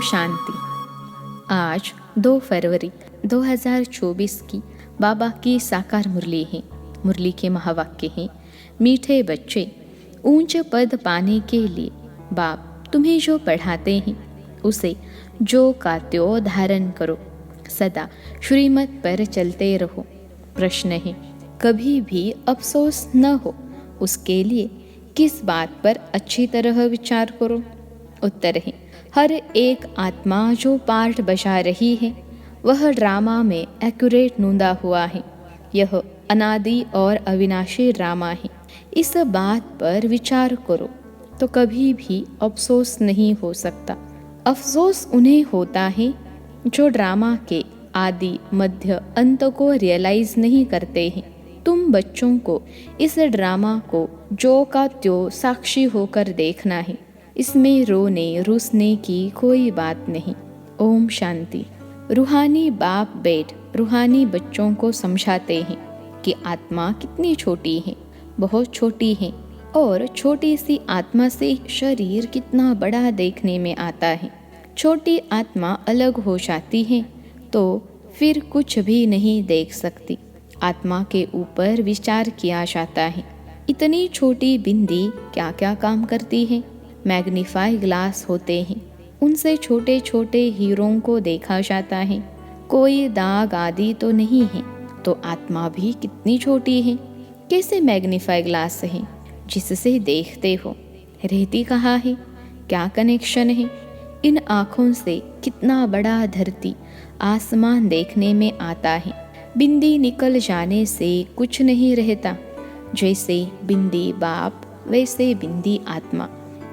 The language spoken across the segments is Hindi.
शांति। आज 2 फरवरी 2024 की बाबा की साकार मुरली है। मुरली के महावाक्य हैं, मीठे बच्चे, ऊंच पद पाने के लिए बाप तुम्हें जो पढ़ाते हैं उसे जो का त्यों धारण करो, सदा श्रीमत पर चलते रहो। प्रश्न है, कभी भी अफसोस न हो उसके लिए किस बात पर अच्छी तरह विचार करो। उत्तर है, हर एक आत्मा जो पार्ट बजा रही है वह ड्रामा में एक्यूरेट नूंदा हुआ है। यह अनादि और अविनाशी ड्रामा है। इस बात पर विचार करो तो कभी भी अफसोस नहीं हो सकता। अफसोस उन्हें होता है जो ड्रामा के आदि मध्य अंत को रियलाइज नहीं करते हैं। तुम बच्चों को इस ड्रामा को जो का त्यों साक्षी होकर देखना है। इसमें रोने रुसने की कोई बात नहीं। ओम शांति। रूहानी बाप बेट रूहानी बच्चों को समझाते हैं कि आत्मा कितनी छोटी है, बहुत छोटी है, और छोटी सी आत्मा से शरीर कितना बड़ा देखने में आता है। छोटी आत्मा अलग हो जाती है तो फिर कुछ भी नहीं देख सकती। आत्मा के ऊपर विचार किया जाता है। इतनी छोटी बिंदी क्या क्या काम करती है। मैग्नीफाई ग्लास होते हैं, उनसे छोटे छोटे हीरों को देखा जाता है। कोई दाग आदि तो नहीं है, तो आत्मा भी कितनी छोटी है। कैसे मैग्नीफाई ग्लास है जिससे देखते हो। रहती कहाँ है, क्या कनेक्शन है। इन आँखों से कितना बड़ा धरती आसमान देखने में आता है। बिंदी निकल जाने से कुछ नहीं रहता। जैसे बिंदी बाप वैसे बिंदी आत्मा।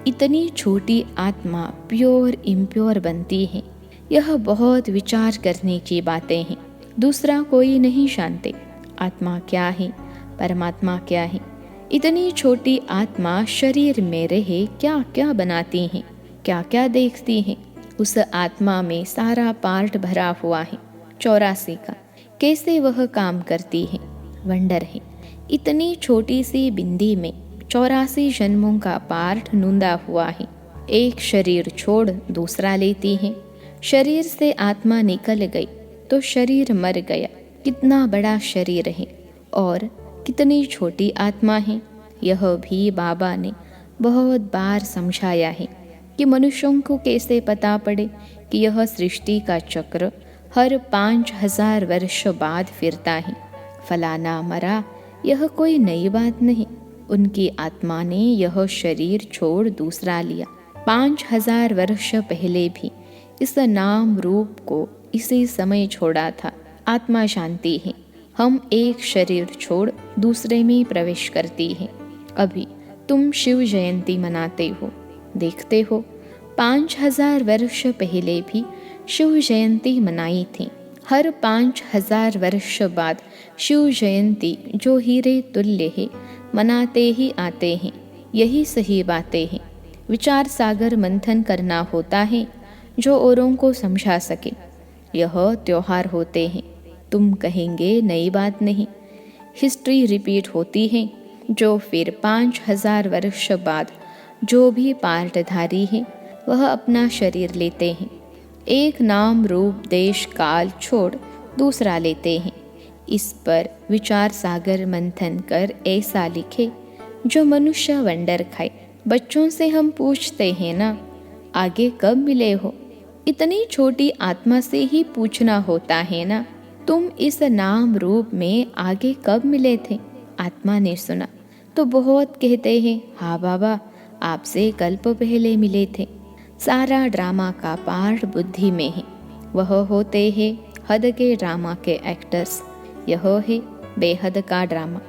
इतनी छोटी आत्मा प्योर इम्प्योर बनती है। यह बहुत विचार करने की बातें हैं। दूसरा कोई नहीं जानते आत्मा क्या है, परमात्मा क्या है। इतनी छोटी आत्मा शरीर में रहे क्या क्या बनाती है, क्या क्या देखती है। उस आत्मा में सारा पार्ट भरा हुआ है 84 का। कैसे वह काम करती है, वंडर है। इतनी छोटी सी बिंदी में 84 जन्मों का पार्ट नूंदा हुआ है। एक शरीर छोड़ दूसरा लेती है। शरीर से आत्मा निकल गई तो शरीर मर गया। कितना बड़ा शरीर है और कितनी छोटी आत्मा है। यह भी बाबा ने बहुत बार समझाया है कि मनुष्यों को कैसे पता पड़े कि यह सृष्टि का चक्र हर 5000 वर्ष बाद फिरता है। फलाना मरा, यह कोई नई बात नहीं। उनकी आत्मा ने यह शरीर छोड़ दूसरा लिया। 5000 वर्ष पहले भी इस नाम रूप को इसी समय छोड़ा था। आत्मा जानती है हम एक शरीर छोड़ दूसरे में प्रवेश करती है। अभी तुम शिव जयंती मनाते हो, देखते हो 5000 वर्ष पहले भी शिव जयंती मनाई थी। हर 5000 वर्ष बाद शिव जयंती जो हीरे तुल्य है मनाते ही आते हैं। यही सही बातें हैं। विचार सागर मंथन करना होता है जो औरों को समझा सके। यह त्योहार होते हैं। तुम कहेंगे नई बात नहीं। हिस्ट्री रिपीट होती है जो फिर 5000 वर्ष बाद जो भी पार्टधारी है वह अपना शरीर लेते हैं। एक नाम रूप देश काल छोड़ दूसरा लेते हैं। इस पर विचार सागर मंथन कर ऐसा लिखे जो मनुष्य वंडर खाए। बच्चों से हम पूछते हैं ना, आगे कब मिले हो। इतनी छोटी आत्मा से ही पूछना होता है ना, तुम इस नाम रूप में आगे कब मिले थे। आत्मा ने सुना तो बहुत कहते हैं, हाँ बाबा आपसे कल्प पहले मिले थे। सारा ड्रामा का पार्ट बुद्धि में है। वह होते हैं हद के ड्रामा के एक्टर्स। यह है बेहद का ड्रामा।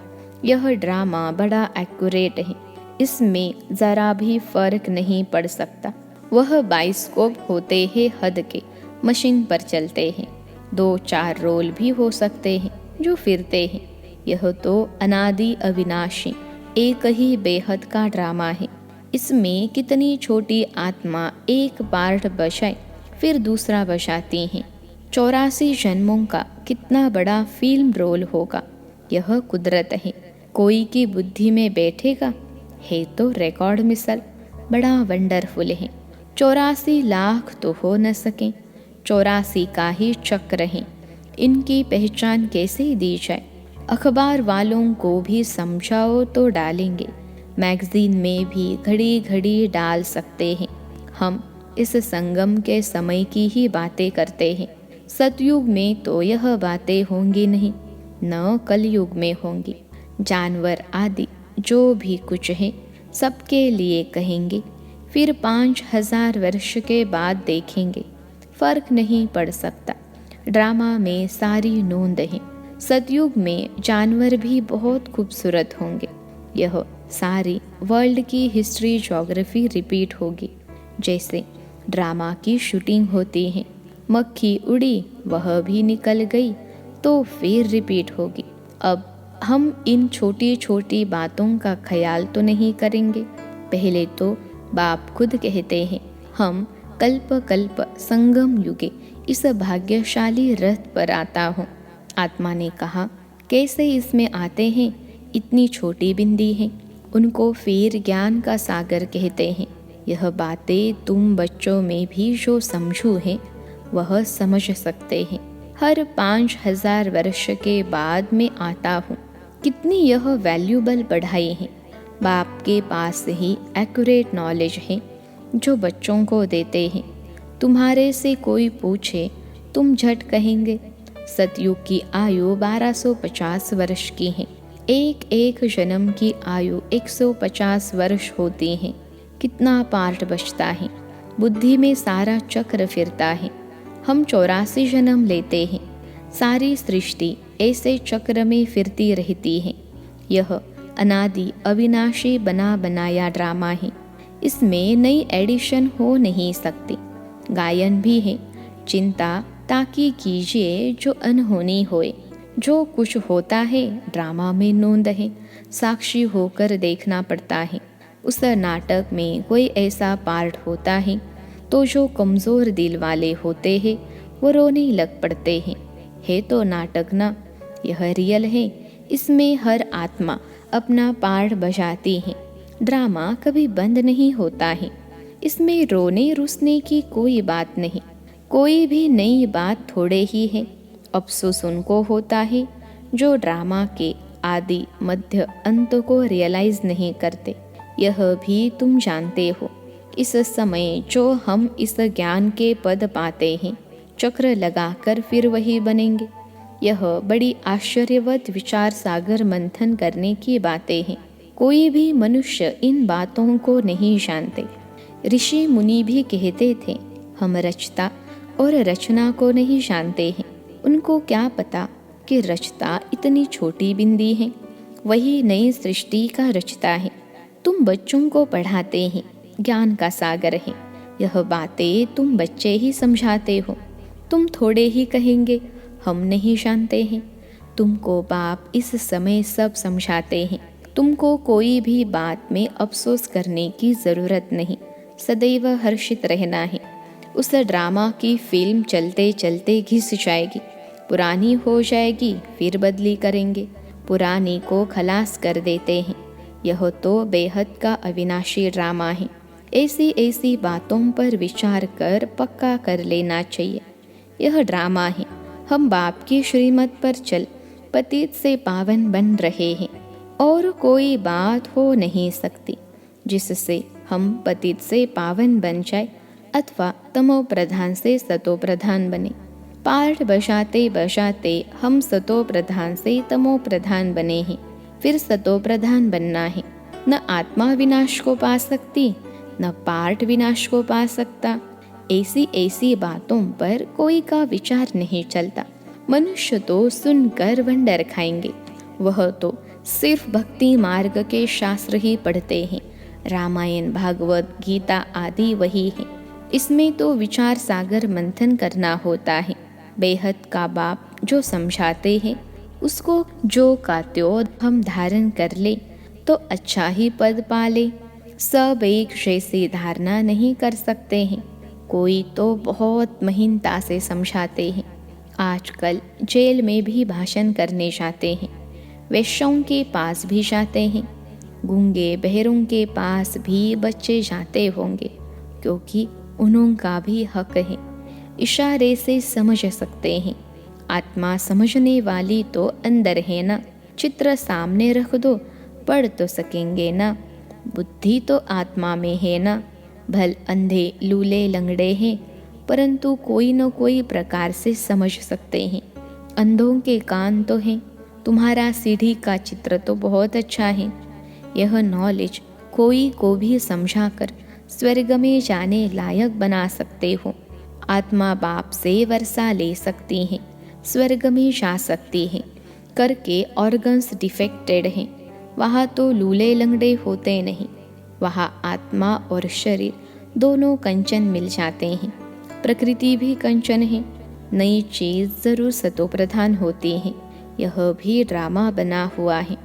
यह ड्रामा बड़ा एक्यूरेट है। इसमें ज़रा भी फर्क नहीं पड़ सकता। वह बाइस्कोप होते हैं हद के, मशीन पर चलते हैं। 2-4 रोल भी हो सकते हैं जो फिरते हैं। यह तो अनादि अविनाशी एक ही बेहद का ड्रामा है। इसमें कितनी छोटी आत्मा एक पार्ट बजाए फिर दूसरा बजाती हैं। 84 जन्मों का कितना बड़ा फिल्म रोल होगा। यह कुदरत है। कोई की बुद्धि में बैठेगा है तो रिकॉर्ड मिसल बड़ा वंडरफुल है। 84 लाख तो हो न सकें, 84 का ही चक्र हैं, इनकी पहचान कैसे दी जाए। अखबार वालों को भी समझाओ तो डालेंगे, मैगजीन में भी घड़ी घड़ी डाल सकते हैं। हम इस संगम के समय की ही बातें करते हैं। सतयुग में तो यह बातें होंगी नहीं, न कलयुग में होंगी। जानवर आदि जो भी कुछ है सबके लिए कहेंगे, फिर 5000 वर्ष के बाद देखेंगे, फर्क नहीं पड़ सकता। ड्रामा में सारी नोंद है। सतयुग में जानवर भी बहुत खूबसूरत होंगे। यह सारी वर्ल्ड की हिस्ट्री ज्योग्राफी रिपीट होगी, जैसे ड्रामा की शूटिंग होती है। मक्खी उड़ी, वह भी निकल गई, तो फिर रिपीट होगी। अब हम इन छोटी छोटी बातों का ख्याल तो नहीं करेंगे। पहले तो बाप खुद कहते हैं, हम कल्प कल्प संगम युगे इस भाग्यशाली रथ पर आता हूँ। आत्मा ने कहा, कैसे इसमें आते हैं, इतनी छोटी बिंदी है। उनको फिर ज्ञान का सागर कहते हैं। यह बातें तुम बच्चों में भी जो समझू है वह समझ सकते हैं। हर 5000 वर्ष के बाद में आता हूँ। कितनी यह वैल्यूबल पढ़ाई है। बाप के पास ही एक्यूरेट नॉलेज है जो बच्चों को देते हैं। तुम्हारे से कोई पूछे, तुम झट कहेंगे। सतयुग की आयु 1250 वर्ष की है। एक एक जन्म की आयु 150 वर्ष होती है। कितना पार्ट बचता है। बुद्धि में सारा चक्र फिरता है। हम 84 जन्म लेते हैं। सारी सृष्टि ऐसे चक्र में फिरती रहती है। यह अनादि अविनाशी बना बनाया ड्रामा है। इसमें नई एडिशन हो नहीं सकती। गायन भी है, चिंता ताकि कीजिए जो अनहोनी होए। जो कुछ होता है ड्रामा में नोंद है, साक्षी होकर देखना पड़ता है। उस नाटक में कोई ऐसा पार्ट होता है तो जो कमज़ोर दिल वाले होते हैं वो रोने लग पड़ते हैं। है तो नाटक ना, यह रियल है। इसमें हर आत्मा अपना पार्ट बजाती है। ड्रामा कभी बंद नहीं होता है। इसमें रोने रुसने की कोई बात नहीं। कोई भी नई बात थोड़े ही है। अफसोस उनको होता है जो ड्रामा के आदि मध्य अंत को रियलाइज नहीं करते। यह भी तुम जानते हो। इस समय जो हम इस ज्ञान के पद पाते हैं, चक्र लगाकर फिर वही बनेंगे। यह बड़ी आश्चर्यवत विचार सागर मंथन करने की बातें हैं। कोई भी मनुष्य इन बातों को नहीं जानते। ऋषि मुनि भी कहते थे, हम रचता और रचना को नहीं जानते हैं। उनको क्या पता कि रचता इतनी छोटी बिंदी है, वही नई सृष्टि का रचता है। तुम बच्चों को पढ़ाते हैं, ज्ञान का सागर है। यह बातें तुम बच्चे ही समझाते हो। तुम थोड़े ही कहेंगे, हम नहीं जानते हैं। तुमको बाप इस समय सब समझाते हैं। तुमको कोई भी बात में अफसोस करने की ज़रूरत नहीं। सदैव हर्षित रहना है। उस ड्रामा की फिल्म चलते चलते घिस जाएगी, पुरानी हो जाएगी, फिर बदली करेंगे। पुरानी को खलास कर देते हैं। यह तो बेहद का अविनाशी ड्रामा है। ऐसी ऐसी बातों पर विचार कर पक्का कर लेना चाहिए। यह ड्रामा है। हम बाप की श्रीमत पर चल पतित से पावन बन रहे हैं और कोई बात हो नहीं सकती जिससे हम पतित से पावन बन जाए अथवा तमो प्रधान से सतो प्रधान बने। पार्ट बजाते बजाते हम सतो प्रधान से तमो प्रधान बने हैं, फिर सतो प्रधान बनना है। न आत्मा विनाश को पा सकती, न पार्ट विनाश को पा सकता। ऐसी ऐसी बातों पर कोई का विचार नहीं चलता। मनुष्य तो सुनकर वंडर खाएंगे। वह तो सिर्फ भक्ति मार्ग के शास्त्र ही पढ़ते हैं। रामायण, भागवत, गीता आदि वही है। इसमें तो विचार सागर मंथन करना होता है। बेहद का बाप जो समझाते हैं उसको जो का त्यों हम धारण कर ले तो अच्छा ही पद पाले। सब एक जैसी धारणा नहीं कर सकते हैं। कोई तो बहुत महीनता से समझाते हैं। आजकल जेल में भी भाषण करने जाते हैं। वेश्याओं के पास भी जाते हैं। गूंगे बहरों के पास भी बच्चे जाते होंगे, क्योंकि उनका भी हक है। इशारे से समझ सकते हैं। आत्मा समझने वाली तो अंदर है ना। चित्र सामने रख दो, पढ़ तो सकेंगे ना। बुद्धि तो आत्मा में है ना। भल अंधे लूले लंगड़े हैं, परंतु कोई न कोई प्रकार से समझ सकते हैं। अंधों के कान तो हैं। तुम्हारा सीढ़ी का चित्र तो बहुत अच्छा है। यह नॉलेज कोई को भी समझाकर स्वर्ग में जाने लायक बना सकते हो। आत्मा बाप से वर्षा ले सकती है, स्वर्ग में जा सकती है। करके ऑर्गन्स डिफेक्टेड हैं, वहाँ तो लूले लंगड़े होते नहीं। वहाँ आत्मा और शरीर दोनों कंचन मिल जाते हैं। प्रकृति भी कंचन है। नई चीज़ जरूर सतो प्रधान होती है। यह भी ड्रामा बना हुआ है।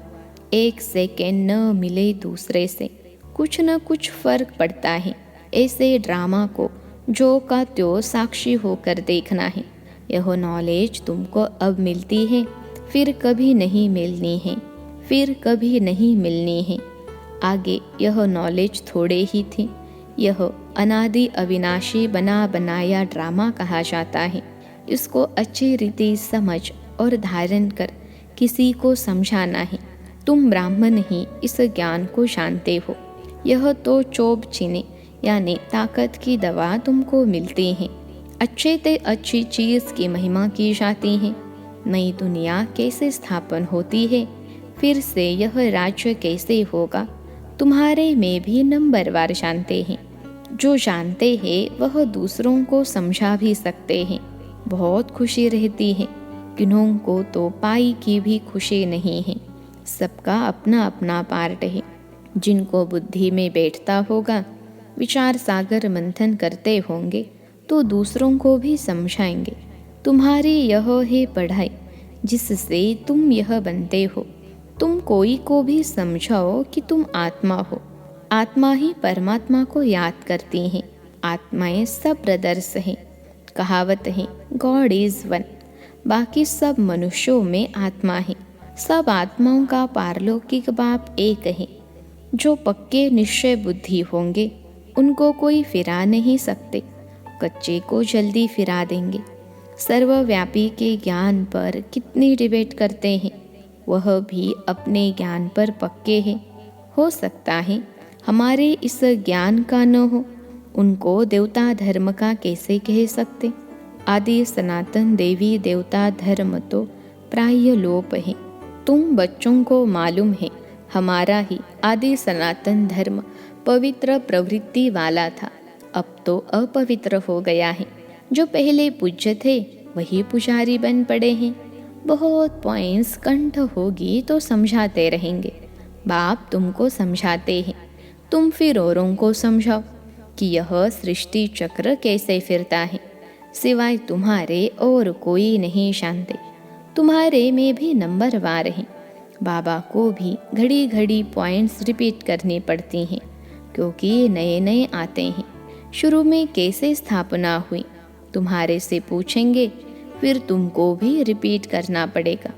एक सेकेंड न मिले दूसरे से, कुछ न कुछ फर्क पड़ता है। ऐसे ड्रामा को जो का त्यो साक्षी होकर देखना है। यह नॉलेज तुमको अब मिलती है, फिर कभी नहीं मिलनी है, फिर कभी नहीं मिलनी है। आगे यह नॉलेज थोड़े ही थी। यह अनादि अविनाशी बना बनाया ड्रामा कहा जाता है। इसको अच्छी रीति समझ और धारण कर किसी को समझाना है। तुम ब्राह्मण ही इस ज्ञान को जानते हो। यह तो चोब चीने यानी ताकत की दवा तुमको मिलती है। अच्छे ते अच्छी चीज़ की महिमा की जाती है। नई दुनिया कैसे स्थापन होती है, फिर से यह राज्य कैसे होगा, तुम्हारे में भी नंबरवार जानते हैं। जो जानते हैं वह दूसरों को समझा भी सकते हैं। बहुत खुशी रहती है। किन्हों को तो पाई की भी खुशी नहीं है। सबका अपना अपना पार्ट है। जिनको बुद्धि में बैठता होगा, विचार सागर मंथन करते होंगे, तो दूसरों को भी समझाएंगे। तुम्हारी यह है पढ़ाई जिससे तुम यह बनते हो। तुम कोई को भी समझाओ कि तुम आत्मा हो। आत्मा ही परमात्मा को याद करती हैं। आत्माएं सब ब्रदर्स हैं। कहावत है, गॉड इज वन। बाकी सब मनुष्यों में आत्मा है। सब आत्माओं का पारलौकिक बाप एक है। जो पक्के निश्चय बुद्धि होंगे उनको कोई फिरा नहीं सकते। कच्चे को जल्दी फिरा देंगे। सर्वव्यापी के ज्ञान पर कितनी डिबेट करते हैं, वह भी अपने ज्ञान पर पक्के हैं। हो सकता है हमारे इस ज्ञान का न हो। उनको देवता धर्म का कैसे कह सकते। आदि सनातन देवी देवता धर्म तो प्राय लोप है। तुम बच्चों को मालूम है हमारा ही आदि सनातन धर्म पवित्र प्रवृत्ति वाला था, अब तो अपवित्र हो गया है। जो पहले पूज्य थे वही पुजारी बन पड़े हैं। बहुत पॉइंट्स कंठ होगी तो समझाते रहेंगे। बाप तुमको समझाते हैं, तुम फिर औरों को समझाओ कि यह सृष्टि चक्र कैसे फिरता है। सिवाय तुम्हारे और कोई नहीं जानते। तुम्हारे में भी नंबरवार हैं। बाबा को भी घड़ी घड़ी पॉइंट्स रिपीट करनी पड़ती हैं, क्योंकि नए नए आते हैं। शुरू में कैसे स्थापना हुई तुम्हारे से पूछेंगे, फिर तुमको भी रिपीट करना पड़ेगा।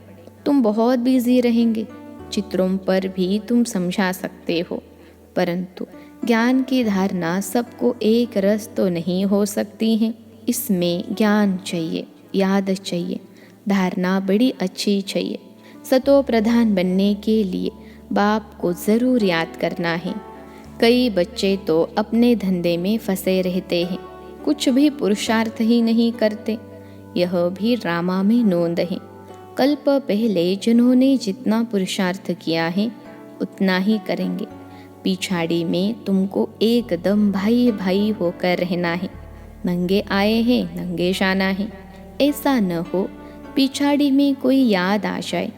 तुम बहुत बिजी रहेंगे। चित्रों पर भी तुम समझा सकते हो, परंतु ज्ञान की धारणा सबको एक रस तो नहीं हो सकती है। इसमें ज्ञान चाहिए, याद चाहिए, धारणा बड़ी अच्छी चाहिए। सतो प्रधान बनने के लिए बाप को ज़रूर याद करना है। कई बच्चे तो अपने धंधे में फंसे रहते हैं, कुछ भी पुरुषार्थ ही नहीं करते। यह भी ड्रामा में नोंद है। कल्प पहले जिन्होंने जितना पुरुषार्थ किया है उतना ही करेंगे। पिछाड़ी में तुमको एकदम भाई भाई होकर रहना है। नंगे आए हैं नंगे जाना है। ऐसा न हो पिछाड़ी में कोई याद आ जाए।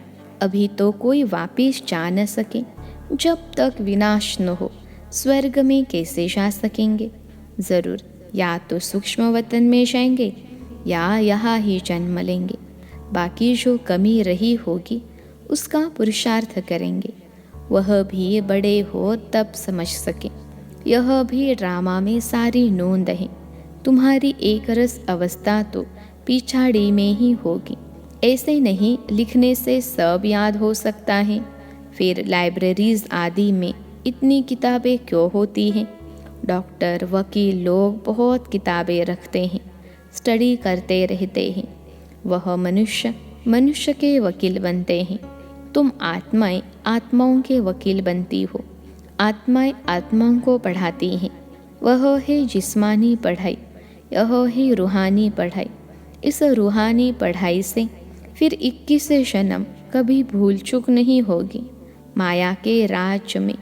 अभी तो कोई वापिस जा न सके। जब तक विनाश न हो स्वर्ग में कैसे जा सकेंगे। ज़रूर या तो सूक्ष्म वतन में जाएंगे या यहाँ ही जन्म लेंगे। बाकी जो कमी रही होगी उसका पुरुषार्थ करेंगे। वह भी बड़े हो तब समझ सके। यह भी ड्रामा में सारी नोंद है। तुम्हारी एक रस अवस्था तो पिछाड़ी में ही होगी। ऐसे नहीं लिखने से सब याद हो सकता है। फिर लाइब्रेरीज आदि में इतनी किताबें क्यों होती हैं। डॉक्टर वकील लोग बहुत किताबें रखते हैं, स्टडी करते रहते हैं। वह मनुष्य मनुष्य के वकील बनते हैं। तुम आत्माएं आत्माओं के वकील बनती हो। आत्माएं आत्माओं को पढ़ाती हैं। वह है जिस्मानी पढ़ाई, यह है रूहानी पढ़ाई। इस रूहानी पढ़ाई से फिर 21 जन्म कभी भूल चूक नहीं होगी। माया के राज्य में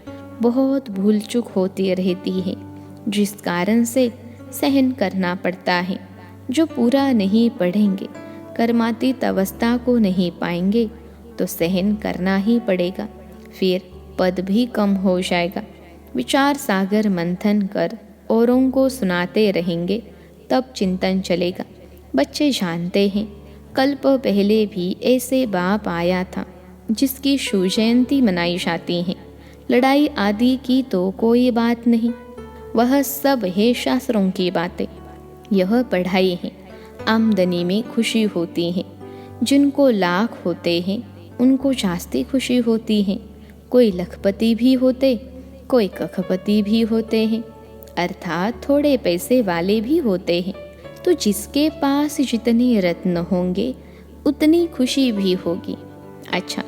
बहुत भूल चूक होती रहती है, जिस कारण से सहन करना पड़ता है। जो पूरा नहीं पढ़ेंगे, कर्मातीत अवस्था को नहीं पाएंगे, तो सहन करना ही पड़ेगा। फिर पद भी कम हो जाएगा। विचार सागर मंथन कर औरों को सुनाते रहेंगे, तब चिंतन चलेगा। बच्चे जानते हैं, कल्प पहले भी ऐसे बाप आया था जिसकी शिव जयंती मनाई जाती है। लड़ाई आदि की तो कोई बात नहीं, वह सब है शास्त्रों की बातें। यह पढ़ाई है। आमदनी में खुशी होती है। जिनको लाख होते हैं उनको जास्ती खुशी होती है। कोई लखपति भी होते, कोई कखपति भी होते हैं, अर्थात थोड़े पैसे वाले भी होते हैं। तो जिसके पास जितने रत्न होंगे उतनी खुशी भी होगी। अच्छा,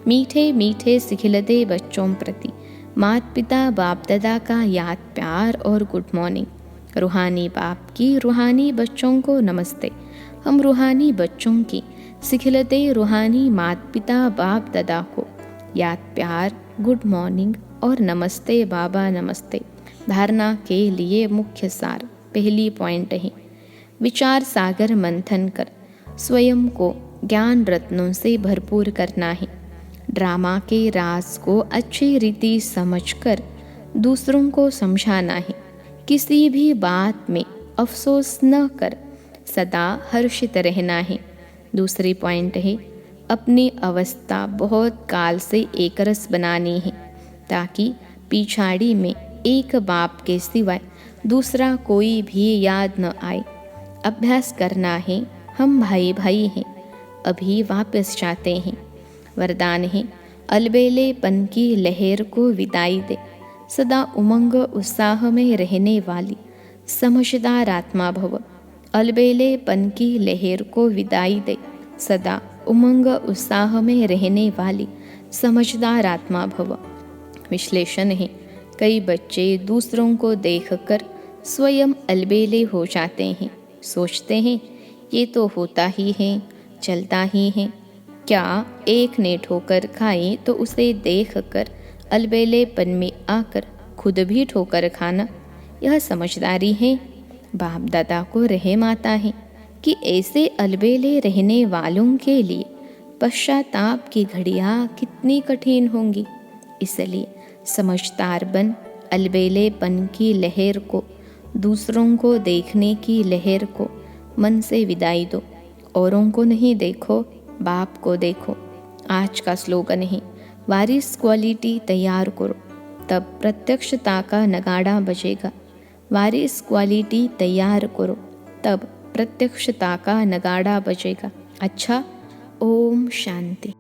मीठे मीठे सिखिलते बच्चों प्रति माता पिता बाप दादा का याद प्यार और गुड मॉर्निंग। रूहानी बाप की रूहानी बच्चों को नमस्ते। हम रूहानी बच्चों की सिखिलते रूहानी माता पिता बाप दादा को याद प्यार, गुड मॉर्निंग और नमस्ते बाबा नमस्ते। धारणा के लिए मुख्य सार पहली पॉइंट है, विचार सागर मंथन कर स्वयं को ज्ञान रत्नों से भरपूर करना है। ड्रामा के राज को अच्छी रीति समझकर दूसरों को समझाना है। किसी भी बात में अफसोस न कर सदा हर्षित रहना है। दूसरी पॉइंट है, अपनी अवस्था बहुत काल से एकरस बनानी है, ताकि पिछाड़ी में एक बाप के सिवाय दूसरा कोई भी याद न आए। अभ्यास करना है, हम भाई भाई हैं, अभी वापस जाते हैं। वरदान है, अलबेलेपन की लहर को विदाई दे, सदा उमंग उत्साह में रहने वाली समझदार आत्मा भव। अलबेलेपन की लहर को विदाई दे, सदा उमंग उत्साह में रहने वाली समझदार आत्मा भव। विश्लेषण है, कई बच्चे दूसरों को देखकर स्वयं अलबेले हो जाते हैं। सोचते हैं ये तो होता ही है, चलता ही है। क्या एक ने ठोकर खाई तो उसे देखकर अलबेलेपन में आकर खुद भी ठोकर खाना, यह समझदारी है। बाप दादा को रहम आता है कि ऐसे अलबेले रहने वालों के लिए पश्चाताप की घड़ियाँ कितनी कठिन होंगी। इसलिए समझदार बन अलबेलेपन की लहर को, दूसरों को देखने की लहर को मन से विदाई दो। औरों को नहीं देखो, बाप को देखो। आज का स्लोगन है, वारिस क्वालिटी तैयार करो, तब प्रत्यक्षता का नगाड़ा बजेगा। वारिस क्वालिटी तैयार करो, तब प्रत्यक्षता का नगाड़ा बजेगा। अच्छा, ओम शांति।